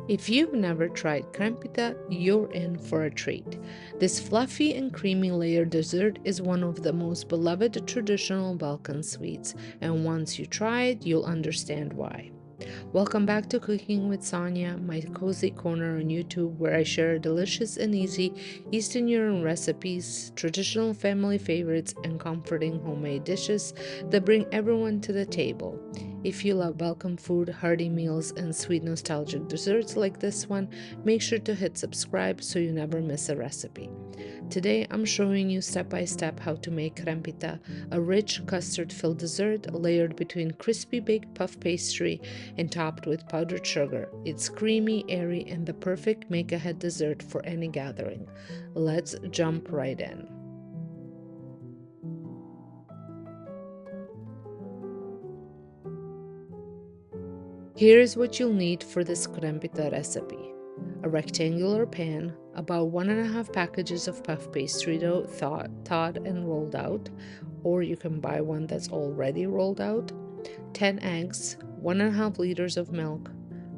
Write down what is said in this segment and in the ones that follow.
If you've never tried Krampita, you're in for a treat. This fluffy and creamy layered dessert is one of the most beloved traditional Balkan sweets, and once you try it, you'll understand why. Welcome back to Cooking with Sonja, my cozy corner on YouTube where I share delicious and easy Eastern European recipes, traditional family favorites, and comforting homemade dishes that bring everyone to the table. If you love Balkan food, hearty meals, and sweet nostalgic desserts like this one, make sure to hit subscribe so you never miss a recipe. Today I'm showing you step by step how to make Krempita, a rich custard filled dessert layered between crispy baked puff pastry and topped with powdered sugar. It's creamy, airy, and the perfect make ahead dessert for any gathering. Let's jump right in. Here's what you'll need for this Krempita recipe. A rectangular pan, about 1.5 packages of puff pastry dough thawed and rolled out, or you can buy one that's already rolled out, 10 eggs, 1.5 liters of milk,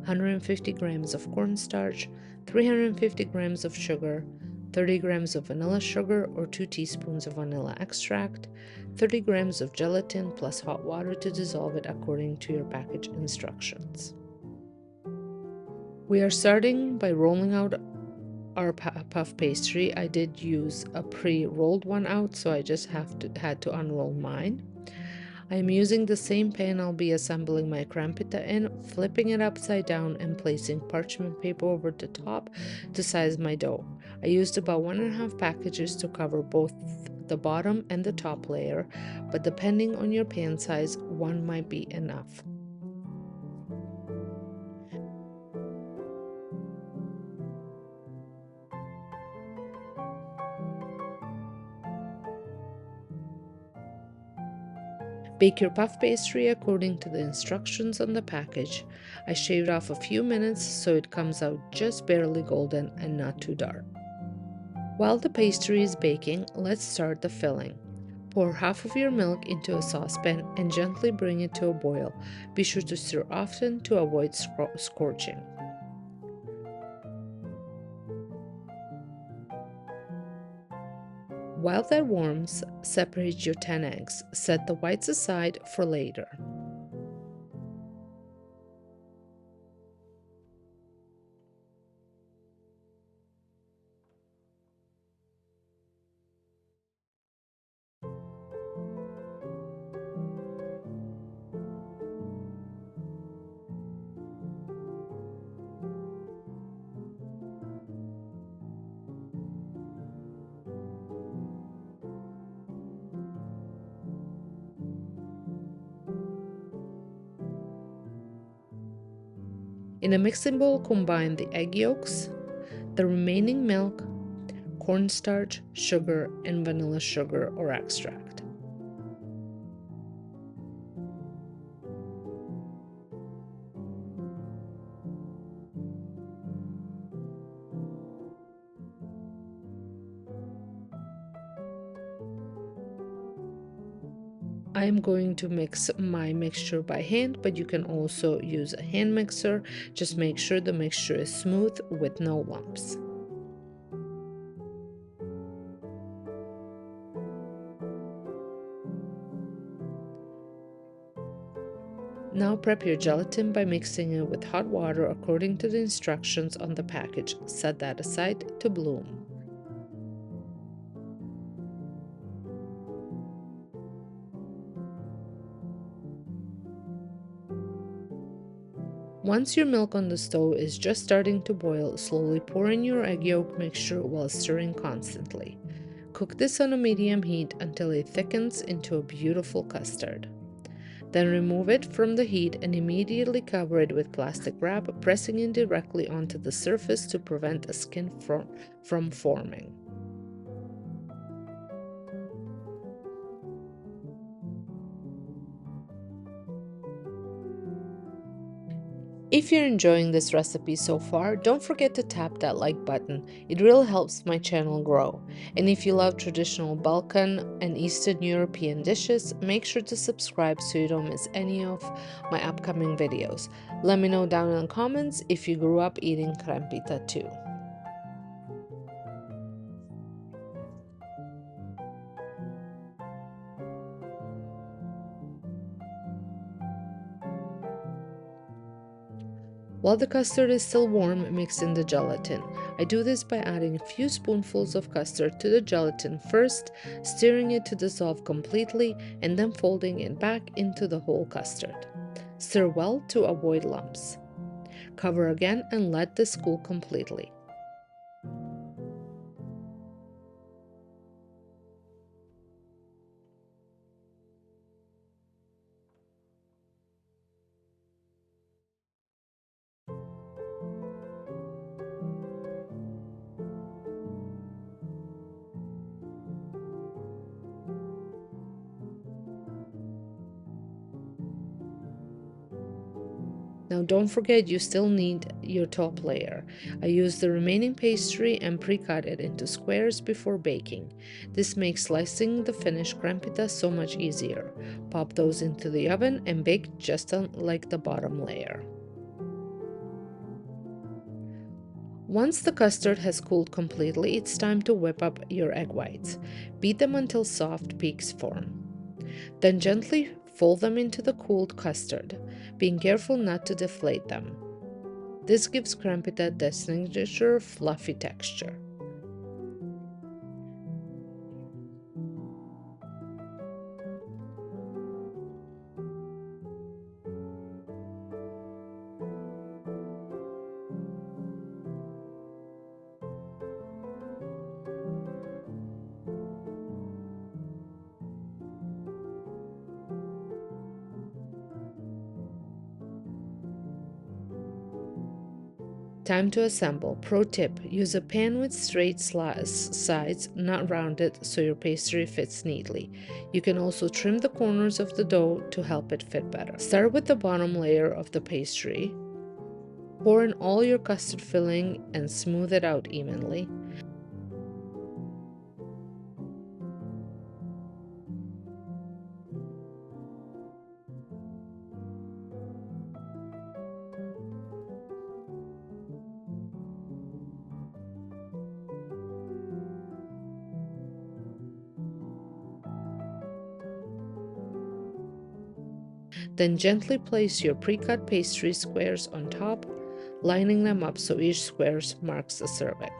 150 grams of cornstarch, 350 grams of sugar, 30 grams of vanilla sugar or 2 teaspoons of vanilla extract, 30 grams of gelatin plus hot water to dissolve it according to your package instructions. We are starting by rolling out our puff pastry. I did use a pre-rolled one out, so I just had to unroll mine. I am using the same pan I'll be assembling my Krampita in, flipping it upside down and placing parchment paper over the top to size my dough. I used about 1.5 packages to cover both the bottom and the top layer, but depending on your pan size, one might be enough. Bake your puff pastry according to the instructions on the package. I shaved off a few minutes so it comes out just barely golden and not too dark. While the pastry is baking, let's start the filling. Pour half of your milk into a saucepan and gently bring it to a boil. Be sure to stir often to avoid scorching. While that warms, separate your 10 eggs. Set the whites aside for later. In a mixing bowl, combine the egg yolks, the remaining milk, cornstarch, sugar, and vanilla sugar or extract. I am going to mix my mixture by hand, but you can also use a hand mixer. Just make sure the mixture is smooth with no lumps. Now prep your gelatin by mixing it with hot water according to the instructions on the package. Set that aside to bloom. Once your milk on the stove is just starting to boil, slowly pour in your egg yolk mixture while stirring constantly. Cook this on a medium heat until it thickens into a beautiful custard. Then remove it from the heat and immediately cover it with plastic wrap, pressing it directly onto the surface to prevent a skin from forming. If you're enjoying this recipe so far, don't forget to tap that like button. It really helps my channel grow. And if you love traditional Balkan and Eastern European dishes, make sure to subscribe so you don't miss any of my upcoming videos. Let me know down in the comments if you grew up eating Krampita too. While the custard is still warm, mix in the gelatin. I do this by adding a few spoonfuls of custard to the gelatin first, stirring it to dissolve completely, and then folding it back into the whole custard. Stir well to avoid lumps. Cover again and let this cool completely. Now don't forget you still need your top layer. I used the remaining pastry and pre-cut it into squares before baking. This makes slicing the finished Krampita so much easier. Pop those into the oven and bake just like the bottom layer. Once the custard has cooled completely, it's time to whip up your egg whites. Beat them until soft peaks form. Then gently fold them into the cooled custard, being careful not to deflate them. This gives Krampita the signature fluffy texture. Time to assemble. Pro tip, use a pan with straight sides, not rounded, so your pastry fits neatly. You can also trim the corners of the dough to help it fit better. Start with the bottom layer of the pastry. Pour in all your custard filling and smooth it out evenly. Then gently place your pre-cut pastry squares on top, lining them up so each square marks the serving.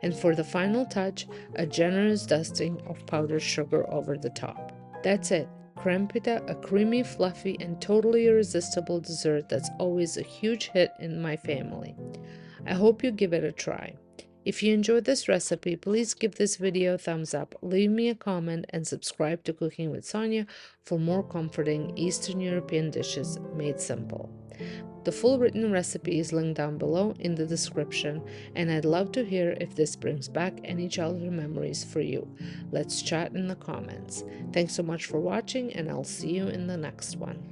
And for the final touch, a generous dusting of powdered sugar over the top. That's it. Krempita, a creamy, fluffy, and totally irresistible dessert that's always a huge hit in my family. I hope you give it a try. If you enjoyed this recipe, please give this video a thumbs up, leave me a comment, and subscribe to Cooking with Sonja for more comforting Eastern European dishes made simple. The full written recipe is linked down below in the description, and I'd love to hear if this brings back any childhood memories for you. Let's chat in the comments. Thanks so much for watching, and I'll see you in the next one.